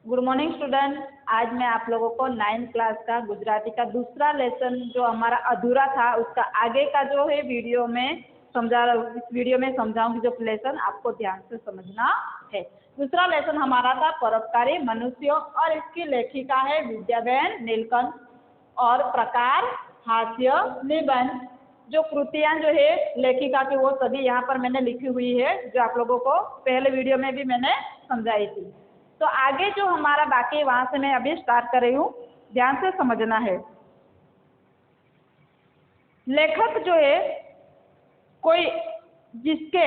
Good morning student. आज मैं आप लोगों को 9th क्लास का गुजराती का दूसरा लेसन जो हमारा अधूरा था उसका आगे का जो है वीडियो में समझाऊंगी। जो लेसन आपको ध्यान से समझना है। दूसरा लेसन हमारा था परोपकारी मनुष्यों और इसकी लेखिका है विद्याबेन नीलकंठ और प्रकार हास्य निबंध। जो कृतियाँ जो है लेखिका की वो सभी यहाँ पर मैंने लिखी हुई है, जो आप लोगों को पहले वीडियो में भी मैंने समझाई थी। तो आगे जो हमारा बाकी वहाँ से मैं अभी स्टार्ट कर रही हूँ, ध्यान से समझना है। लेखक जो है कोई जिसके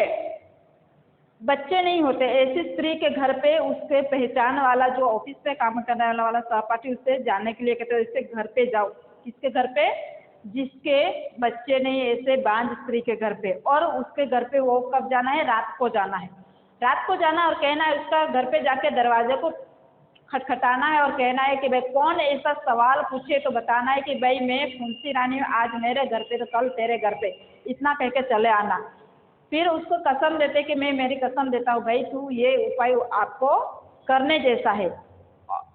बच्चे नहीं होते, ऐसी स्त्री के घर पे उससे पहचान वाला जो ऑफिस पे काम करने वाला सहपाठी उससे जाने के लिए कहते हैं इसके घर पे जाओ। किसके घर पे? जिसके बच्चे नहीं, ऐसे बांझ स्त्री के घर पे। और उसके घर पे वो कब जाना है? रात को जाना है। रात को जाना और कहना है, उसका घर पे जाके दरवाजे को खटखटाना है और कहना है कि भाई कौन ऐसा सवाल पूछे तो बताना है कि भाई मैं फुंसी रानी हूँ, आज मेरे घर पे तो कल तेरे घर पे, इतना कह के चले आना। फिर उसको कसम देते कि मैं मेरी कसम देता हूँ भाई तू ये उपाय आपको करने जैसा है।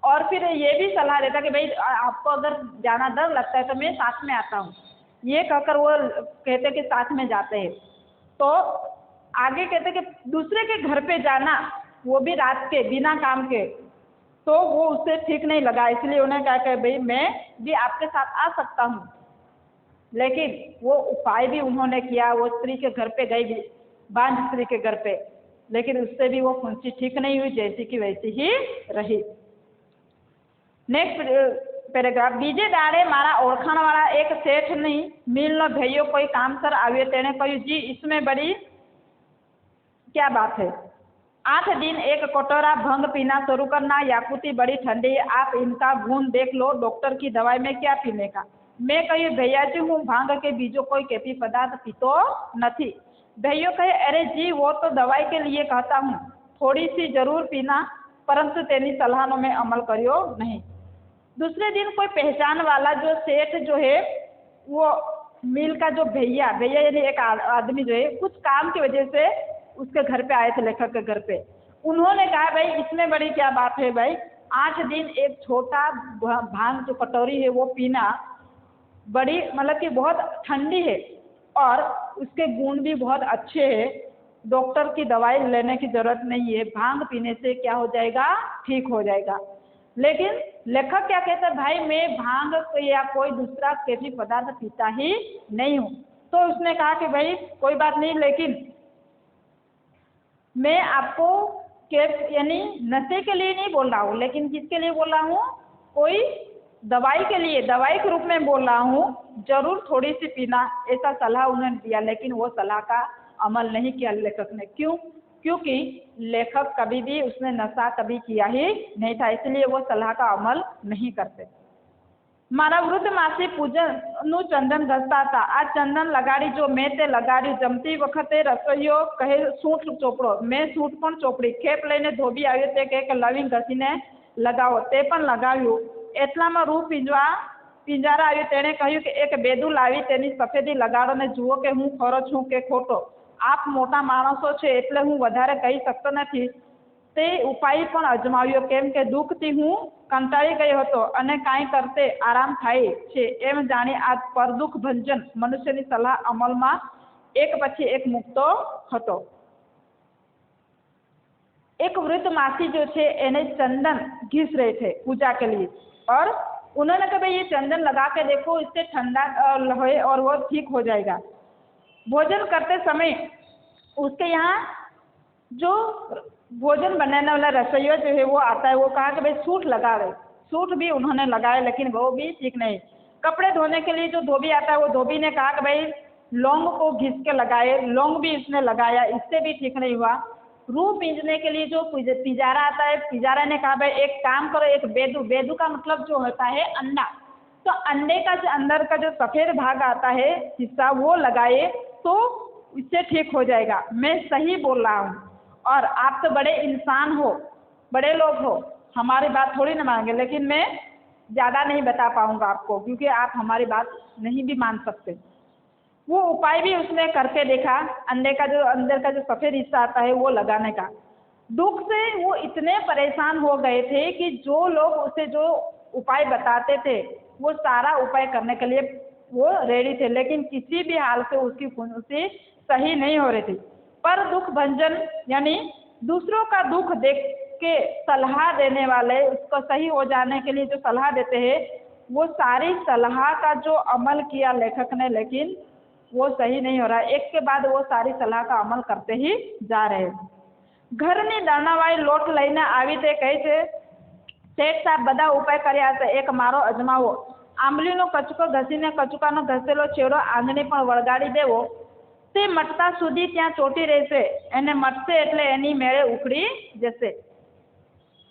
और फिर ये भी सलाह देता कि भाई आपको अगर जाना डर लगता है तो मैं साथ में आता हूँ। ये कहकर वो कहते कि साथ में जाते हैं। तो आगे कहते कि दूसरे के घर पे जाना, वो भी रात के बिना काम के, तो वो उससे ठीक नहीं लगा। इसलिए उन्हें कहा कि भाई मैं भी आपके साथ आ सकता हूँ। लेकिन वो उपाय भी उन्होंने किया। वो स्त्री के घर पे गई, बांझ स्त्री के घर पे, लेकिन उससे भी वो फुंसी ठीक नहीं हुई, जैसी की वैसी ही रही। Next paragraph. बीजे दाड़े मारा ओळखाण वाला एक શેઠની મિલનો ભાઈઓ કોઈ કામસર આવ્યો। તેણે કહ્યું જી इसमें बड़ी क्या बात है। 8 दिन एक कटोरा भंग पीना शुरू करना। याकुती बड़ी ठंडी है, आप इनका गुण देख लो। डॉक्टर की दवाई में क्या पीने का। मैं કહ્યું भैया जी हूँ भांग के बीजों कोई कैफी पदार्थ पीतो नहीं। भैया कहे अरे जी वो तो दवाई के लिए कहता हूँ, थोड़ी सी जरूर पीना, परंतु तेनी सलाहों में अमल करियो नहीं। दूसरे दिन कोई पहचान वाला जो सेठ जो है, वो मिल का जो भैया यानी एक आदमी जो है कुछ काम की वजह से उसके घर पे आए थे, लेखक के घर पे। उन्होंने कहा भाई इसमें बड़ी क्या बात है भाई, 8 दिन एक छोटा भांग जो कटोरी है वो पीना, बड़ी मतलब कि बहुत ठंडी है और उसके गुण भी बहुत अच्छे हैं। डॉक्टर की दवाई लेने की जरूरत नहीं है, भांग पीने से क्या हो जाएगा? ठीक हो जाएगा। लेकिन लेखक क्या कहता है, भाई मैं भांग या कोई दूसरा कैफी पदार्थ पीता ही नहीं हूँ। तो उसने कहा कि भाई कोई बात नहीं, लेकिन मैं आपको कैफ यानी नशे के लिए नहीं बोल रहा हूँ, लेकिन किसके लिए बोल रहा हूँ? कोई दवाई के लिए, दवाई के रूप में बोल रहा हूँ, जरूर थोड़ी सी पीना, ऐसा सलाह उन्होंने दिया। लेकिन वो सलाह का अमल नहीं किया लेखक ने। क्यों? क्योंकि लेखक कभी भी उसने नशा कभी किया ही नहीं था, इसलिए वो सलाह का अमल नहीं करते। मारा वृद्ध मासी पूजन नु चंदन घसता था। आ चंदन लगाड़ी जो मैं ते लगाड़ी। जमती वखते रसोईयो कहे सूंठ चोपड़ो, मैं सूंठ पण चोपड़ी। खेप लईने धोबी आव्यो ते कहे के लविंग घसीने लगावो, ते पण लगाव्યું। એટલામાં રૂ પિંજારા આવ્યું, તેણે કહ્યું કે એક બેદું લાવી તેની સફેદી લગાડો ને જુઓ કે હું ખરો છું કે ખોટો। આપ મોટા માણસો છે એટલે હું વધારે કહી શકતો નથી। તે ઉપાય પણ અજમાવ્યો, કેમ કે દુઃખથી હું કંટાળી ગયો હતો અને કાંઈ કરતે આરામ થાય છે એમ જાણી આ પરદુઃખ ભંજન મનુષ્યની સલાહ અમલમાં એક પછી એક મૂકતો હતો। एक वृद्ध मासी जो थे एने चंदन घिस रहे थे पूजा के लिए, और उन्होंने कहा भाई ये चंदन लगा के देखो, इससे ठंडा है और वो ठीक हो जाएगा। भोजन करते समय उसके यहाँ जो भोजन बनाने वाला रसोइया जो है वो आता है, वो कहा कि भाई सूट लगा रहे। सूट भी उन्होंने लगाए, लेकिन वो भी ठीक नहीं। कपड़े धोने के लिए जो धोबी आता है, वो धोबी ने कहा कि भाई लौंग को घिस के लगाए, लौंग भी इसने लगाया, इससे भी ठीक नहीं हुआ। रूह पींजने के लिए जो पिजारा आता है, पिजारा ने कहा भाई एक काम करो, एक बेदू का मतलब जो होता है अंडा, तो अंडे का जो अंदर का जो सफेद भाग आता है हिस्सा, वो लगाए तो इससे ठीक हो जाएगा। मैं सही बोल रहा हूँ, और आप तो बड़े इंसान हो, बड़े लोग हो, हमारी बात थोड़ी ना मानेंगे, लेकिन मैं ज़्यादा नहीं बता पाऊँगा आपको, क्योंकि आप हमारी बात नहीं भी मान सकते। वो उपाय भी उसने करके देखा, अंडे का जो अंदर का जो सफ़ेद हिस्सा आता है वो लगाने का। दुख से वो इतने परेशान हो गए थे कि जो लोग उसे जो उपाय बताते थे वो सारा उपाय करने के लिए वो रेडी थे, लेकिन किसी भी हाल से उसकी फुंसी सही नहीं हो रही थी। पर दुख भंजन यानी दूसरों का दुख देख के सलाह देने वाले, उसको सही हो जाने के लिए जो सलाह देते हैं, वो सारी सलाह का जो अमल किया लेखक ने, लेकिन वो सही नहीं हो रहा। एक के बाद वो सारी सलाह का अमल करते ही जा रहे। ઘરની દાણાવાળી લોટ લઈને આવી તે કહે છે, શેઠ સાહેબ બધા ઉપાય કર્યા છે, એક મારો અજમાવો. આંબલીનો કચકો ઘસીને કચુકાનો ઘસેલો છેડો આંધણી પણ વળગાડી દેવો, તે મટતા સુધી ત્યાં ચોટી રહેશે, એને મટશે એટલે એની મેળે ઉખડી જશે.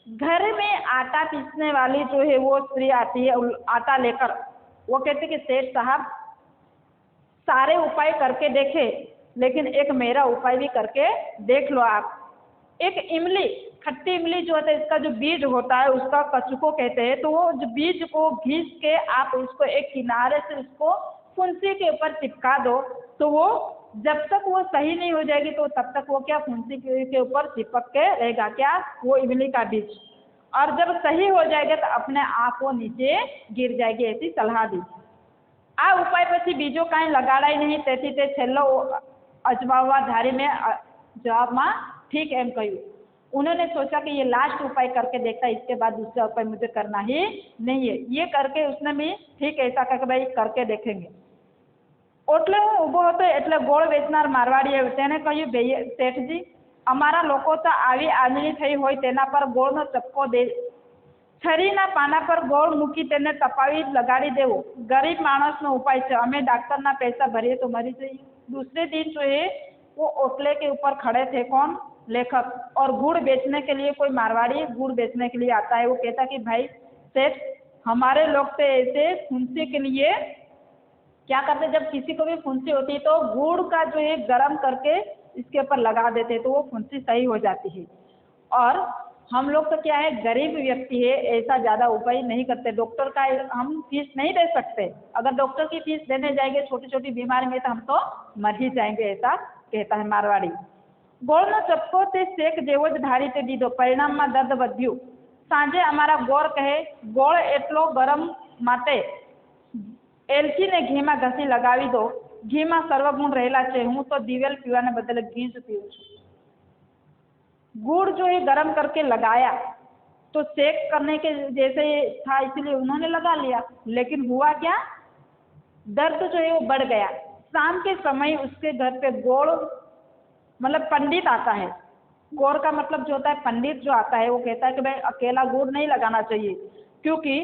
घर में आटा पीसने वाली जो है वो स्त्री आती है आटा लेकर, वो कहते कि सेठ साहब सारे उपाय करके देखे, लेकिन एक मेरा उपाय भी करके देख लो आप. एक इमली, खट्टी इमली जो होता है, इसका जो बीज होता है उसका कचको कहते हैं, तो वो जो बीज को घिस के आप उसको एक किनारे से उसको फुंसी के ऊपर चिपका दो, तो वो जब तक वो सही नहीं हो जाएगी तो तब तक वो क्या फुंसी के ऊपर चिपक के रहेगा, क्या वो इमली का बीज. और जब सही हो जाएगा तो अपने आप वो नीचे गिर जाएगी, ऐसी सलाह दी. आ उपाय પછી બીજો કાંઈ લગાડાય નહીં, તેથી તે છેલ્લો અજમાવવા ધારીને જવાબમાં ठीक एम कहूँ. उन्होंने सोचा कि ये लास्ट उपाय करके देखता, इसके बाद दूसरा उपाय मुझे करना ही नहीं है. ये करके उसने भी ठीक ऐसा करके भाई करके देखेंगे. એટલે હું ઊભો હતો એટલે ગોળ વેચનાર મારવાડી આવ્યો. તેને કહ્યું, ભાઈ શેઠજી, અમારા લોકો તો આવી આંધળી થઈ હોય તેના પર ગોળનો ચપકો દે, છરીના પાના પર ગોળ મૂકી તેને તપાવી લગાડી દેવો, ગરીબ માણસનો ઉપાય છે, અમે ડાક્ટરના પૈસા ભરીએ તો મરી જઈએ. दूसरे दिन जो है वो ओटले के ऊपर खड़े थे, कौन? लेखक. और गुड़ बेचने के लिए कोई मारवाड़ी गुड़ बेचने के लिए आता है. वो कहता कि भाई सेठ, हमारे लोग तो ऐसे फुंसी के लिए क्या करते, जब किसी को भी फुंसी होती है तो गुड़ का जो है गर्म करके इसके ऊपर लगा देते, तो वो फुंसी सही हो जाती है. और हम लोग तो क्या है, गरीब व्यक्ति है, ऐसा ज़्यादा उपाय नहीं करते. डॉक्टर का हम फीस नहीं दे सकते. अगर डॉक्टर की फीस देने जाएंगे छोटी छोटी बीमारी में तो हम तो मर ही जाएंगे, ऐसा कहता है मारवाड़ी. ગોળનો ચપકો તે શેક જેવો જ ધારી તે દીધો, પરિણામમાં દર્દ વધ્યું. સાંજે અમારા ગોર કહે, ગોળ એટલો ગરમ માટે એલચીને ઘીમાં ઘસી લગાવી દો, ઘીમાં સર્વગુણ રહેલા છે, હું તો દિવેલ પીવાને બદલે ઘી જ પીવું છું. गुड़ जो है गर्म करके लगाया तो सेक करने के जैसे था, इसलिए उन्होंने लगा लिया, लेकिन हुआ क्या, दर्द जो है वो बढ़ गया. शाम के समय उसके घर पे गोड़ मतलब पंडित आता है. गौर का मतलब जो होता है पंडित जो आता है, वो कहता है कि भाई अकेला गुड़ नहीं लगाना चाहिए, क्योंकि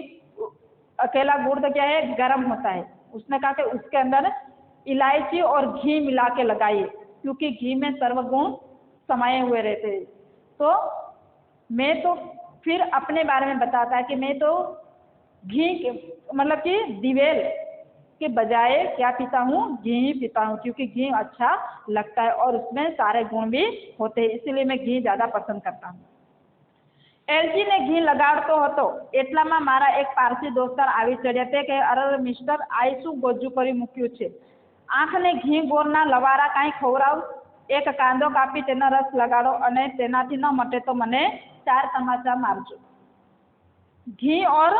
अकेला गुड़ तो क्या है, गर्म होता है. उसने कहा कि उसके अंदर इलायची और घी मिला के लगाइए, क्योंकि घी में सर्वगुण समाये हुए रहते हैं. तो मैं तो फिर अपने बारे में बताता है कि मैं तो घी मतलब कि दिवेल के बजाय क्या पीता हूँ, घी ही पीता हूँ, क्योंकि घी अच्छा लगता है और उसमें सारे गुण भी होते हैं, इसीलिए मैं घी ज़्यादा पसंद करता हूँ. એલજીને ઘી લગાડતો હતો એટલામાં મારા એક પારસી દોસ્તાર આવી ચડ્યા. તે કહે, અરે મિસ્ટર, આઈ શું ગોજું કરી મૂક્યું છે? આંખને ઘી ગોળના લવારા કાંઈ ખવડાવ, એક કાંદો કાપી તેનો રસ લગાડો અને તેનાથી ન મટે તો મને 4 તમાચા મારજો. घी और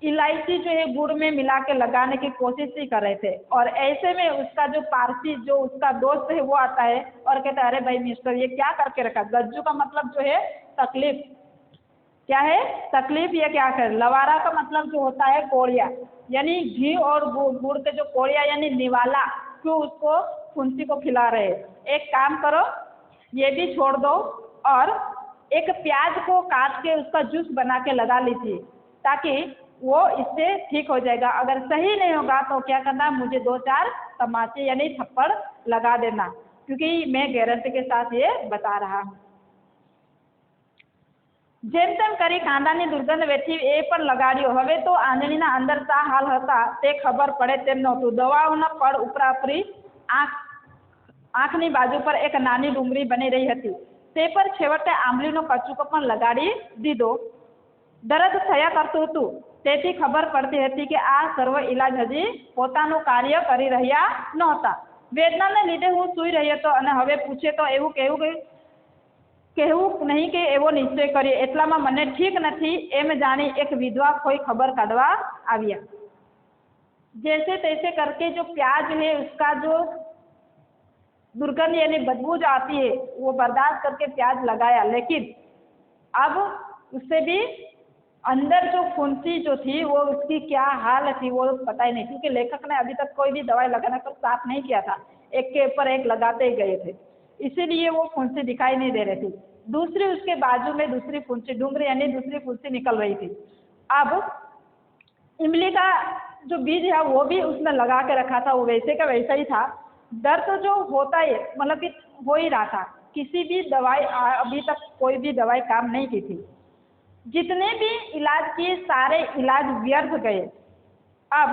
इलायची जो है गुड़ में मिला के लगाने की कोशिश ही कर रहे थे, और ऐसे में उसका जो पारसी जो उसका दोस्त है वो आता है और कहता है, अरे भाई मिस्टर, ये क्या करके रखा? गज्जू का मतलब जो है तकलीफ, क्या है तकलीफ, ये क्या कर. लवारा का मतलब जो होता है कोड़िया, यानी घी और गुड़ के जो कोड़िया यानी निवाला, क्यों उसको फुंसी को खिला रहे. एक काम करो, ये भी छोड़ दो और एक प्याज को काट के उसका जूस बना के लगा लीजिए, ताकि वो इससे ठीक हो जाएगा. अगर सही नहीं होगा तो क्या करना, मुझे 2-4 तमाचे यानी थप्पड़ लगा देना, क्योंकि मैं गारंटी के साथ ये बता रहा हूँ. જેમ તેમ કરી કાંદાની દુર્ગંધ વેઠી એ પણ લગાડ્યો. હવે તો આંધળીના અંદર શા હાલ હતા તે ખબર પડે તેમ નહોતું. દવાઓના પડ ઉપરાપરી આંખની બાજુ પર એક નાની ડુંગળી બની રહી હતી, તે પર છેવટે આંબલીનો કચુકો પણ લગાડી દીધો. દર્દ થયા કરતું હતું, તેથી ખબર પડતી હતી કે આ સર્વ ઇલાજ હજી પોતાનું કાર્ય કરી રહ્યા નહોતા. વેદનાને લીધે હું સૂઈ રહ્યો હતો અને હવે પૂછે તો એવું કહેવું ગયું, કહેવું નહીં કે એવો નિશ્ચય કર્યો, એટલામાં મને ઠીક નથી એમ જાણી એક વિધવા કોઈ ખબર કાઢવા આવ્યા। जैसे तैसे करके जो प्याज है उसका जो दुर्गंध यानी बदबू जो आती है वो बर्दाश्त करके प्याज लगाया, लेकिन अब उससे भी अंदर जो फुंसी जो थी वो उसकी क्या हाल थी वो पता ही नहीं, क्योंकि लेखक ने अभी तक कोई भी दवाई लगाने पर साफ नहीं किया था, एक के ऊपर एक लगाते ही गए थे, इसीलिए वो फुंसी दिखाई नहीं दे रही थी। दूसरी उसके बाजू में दूसरी फुंसी डूंगरी यानी दूसरी फुंसी निकल रही थी। अब इमली का जो बीज है वो भी उसने लगा के रखा था, वो वैसे का वैसा ही था। दर्द जो होता है मतलब कि हो ही रहा था, किसी भी दवाई अभी तक कोई भी दवाई काम नहीं की थी, जितने भी इलाज किए सारे इलाज व्यर्थ गए। अब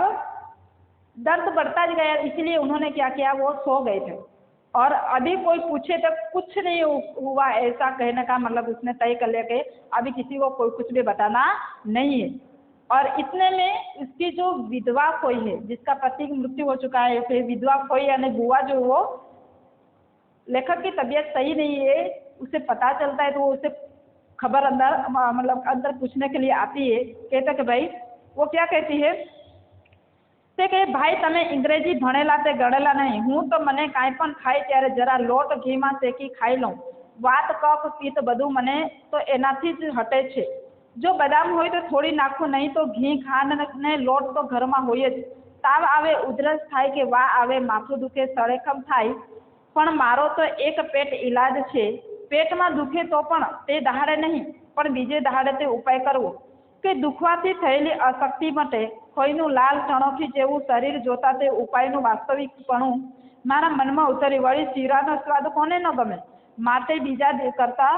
दर्द बढ़ता गया, इसलिए उन्होंने क्या किया, वो सो गए थे और अभी कोई पूछे तो कुछ नहीं हुआ, ऐसा कहने का मतलब उसने तय कर लिया कि अभी किसी को कोई कुछ भी बताना नहीं है। और इतने में उसकी जो विधवा खोई है जिसका पति की मृत्यु हो चुका है, फिर विधवा खोई यानी बुआ जो वो लेखक की तबीयत सही नहीं है उसे पता चलता है, तो वो उसे खबर अंदर मतलब अंदर पूछने के लिए आती है। कहता कि भाई वो क्या कहती है તે કહે ભાઈ તમે અંગ્રેજી ભણેલા તે ગણેલા નહીં, હું તો મને કાંઈ પણ ખાય ત્યારે જરા લોટ ઘીમાં શેકી ખાઈ લઉં, વાત કફ પિત્ત બધું મને તો એનાથી જ હટે છે। જો બદામ હોય તો થોડી નાખું, નહીં તો ઘી ખાંડ ને લોટ તો ઘરમાં હોય જ। તાવ આવે ઉધરસ થાય કે વા આવે માથું દુખે સળેખમ થાય, પણ મારો તો એક પેટ ઇલાજ છે, પેટમાં દુખે તો પણ તે દહાડે નહીં પણ બીજે દહાડે તે ઉપાય કરવો કે દુખવાથી થયેલી અશક્તિ મટે। કોઈનું લાલ ટણોખી જેવું શરીર જોતા તે ઉપાયનું વાસ્તવિકપણું મારા મનમાં ઉતરી વળી, શીરાનો સ્વાદ કોને ન ગમે, માટે બીજા કરતા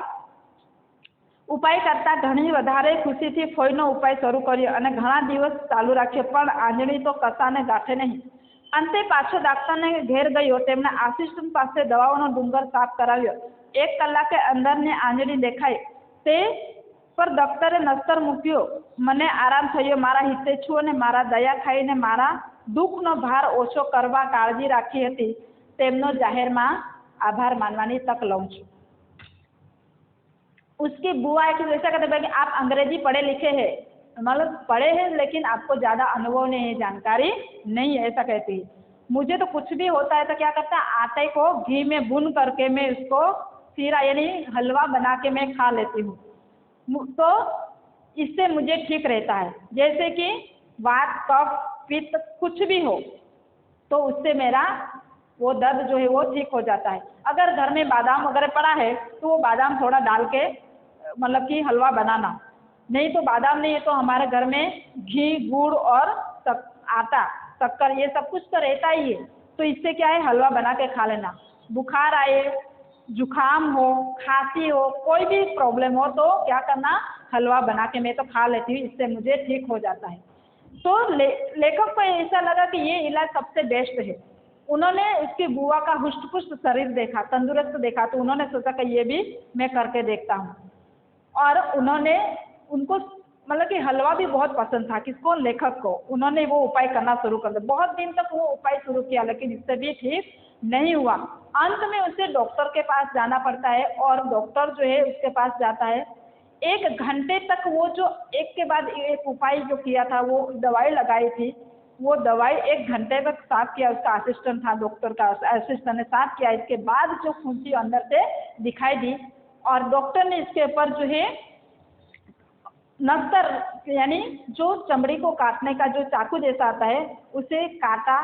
ઉપાય કરતા ઘણી વધારે ખુશીથી ફોઈનો ઉપાય શરૂ કર્યો અને ઘણા દિવસ ચાલુ રાખ્યો, પણ આંજણી તો કસાને ગાંઠે નહીં। અંતે પાછો ડાક્ટરને ઘેર ગયો, તેમના આસિસ્ટન્ટ પાસે દવાઓનો ડુંગર સાફ કરાવ્યો। 1 કલાકે અંદરની આંજણી દેખાય તે पर डॉक्टरे नस्तर मूक्यो, मने आराम थयो, मारा हितेच्छुओ ने मारा दया खाईने मारा दुखनो भार ओछो करवा काळजी राखी हती, तेमनो जाहेरमां आभार मानवानी तक लऊं छुं। उसकी बुआ एक ऐसा कहते हैं कि आप अंग्रेजी पढ़े लिखे हैं, मतलब पढ़े हैं लेकिन आपको ज़्यादा अनुभव नहीं है, जानकारी नहीं है, ऐसा कहती है। मुझे तो कुछ भी होता है तो क्या करता है, आटे को घी में भून करके मैं उसको सीरा यानी हलवा बना के मैं खा लेती हूँ, तो इससे मुझे ठीक रहता है। जैसे कि वात कफ पित्त कुछ भी हो तो उससे मेरा वो दर्द जो है वो ठीक हो जाता है। अगर घर में बादाम वगैरह पड़ा है तो वो बादाम थोड़ा डाल के मतलब कि हलवा बनाना, नहीं तो बादाम नहीं है तो हमारे घर में घी गुड़ और आटा शक्कर ये सब कुछ तो रहता ही है, तो इससे क्या है हलवा बना के खा लेना। बुखार आए, जुखाम हो, खांसी हो, कोई भी प्रॉब्लम हो तो क्या करना, हलवा बना के मैं तो खा लेती हूँ, इससे मुझे ठीक हो जाता है। तो लेखक को ऐसा लगा कि ये इलाज सबसे बेस्ट है। उन्होंने उसकी बुआ का हुष्ट पुष्ट शरीर देखा, तंदुरुस्त देखा, तो उन्होंने सोचा कि ये भी मैं करके देखता हूँ। और उन्होंने उनको मतलब कि हलवा भी बहुत पसंद था, किसको, लेखक को। उन्होंने वो उपाय करना शुरू कर दिया, बहुत दिन तक वो उपाय शुरू किया लेकिन इससे भी ठीक नहीं हुआ। अंत में उसे डॉक्टर के पास जाना पड़ता है और डॉक्टर जो है उसके पास जाता है। 1 घंटे तक वो जो एक के बाद एक उपाय जो किया था, वो दवाई लगाई थी, वो दवाई 1 घंटे तक साफ किया, उसका असिस्टेंट था, डॉक्टर का असिस्टेंट ने साफ किया। इसके बाद जो फुंसी अंदर से दिखाई दी और डॉक्टर ने इसके ऊपर जो है नस्तर यानी जो चमड़ी को काटने का जो चाकू जैसा आता है उसे काटा,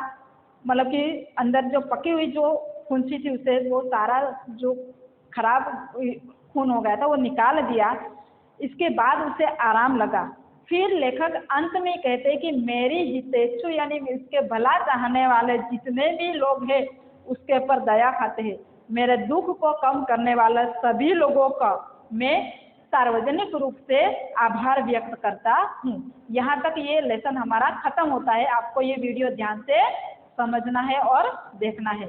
मतलब कि अंदर जो पकी हुई जो फुंसी थी उसे वो सारा जो खराब खून हो गया था वो निकाल दिया। इसके बाद उसे आराम लगा। फिर लेखक अंत में कहते हैं कि मेरी हितेच्छु यानी इसके भला चाहने वाले जितने भी लोग हैं उसके ऊपर दया खाते हैं, मेरे दुख को कम करने वाले सभी लोगों का मैं सार्वजनिक रूप से आभार व्यक्त करता हूँ। यहाँ तक ये लेसन हमारा खत्म होता है। आपको ये वीडियो ध्यान से समझना है और देखना है।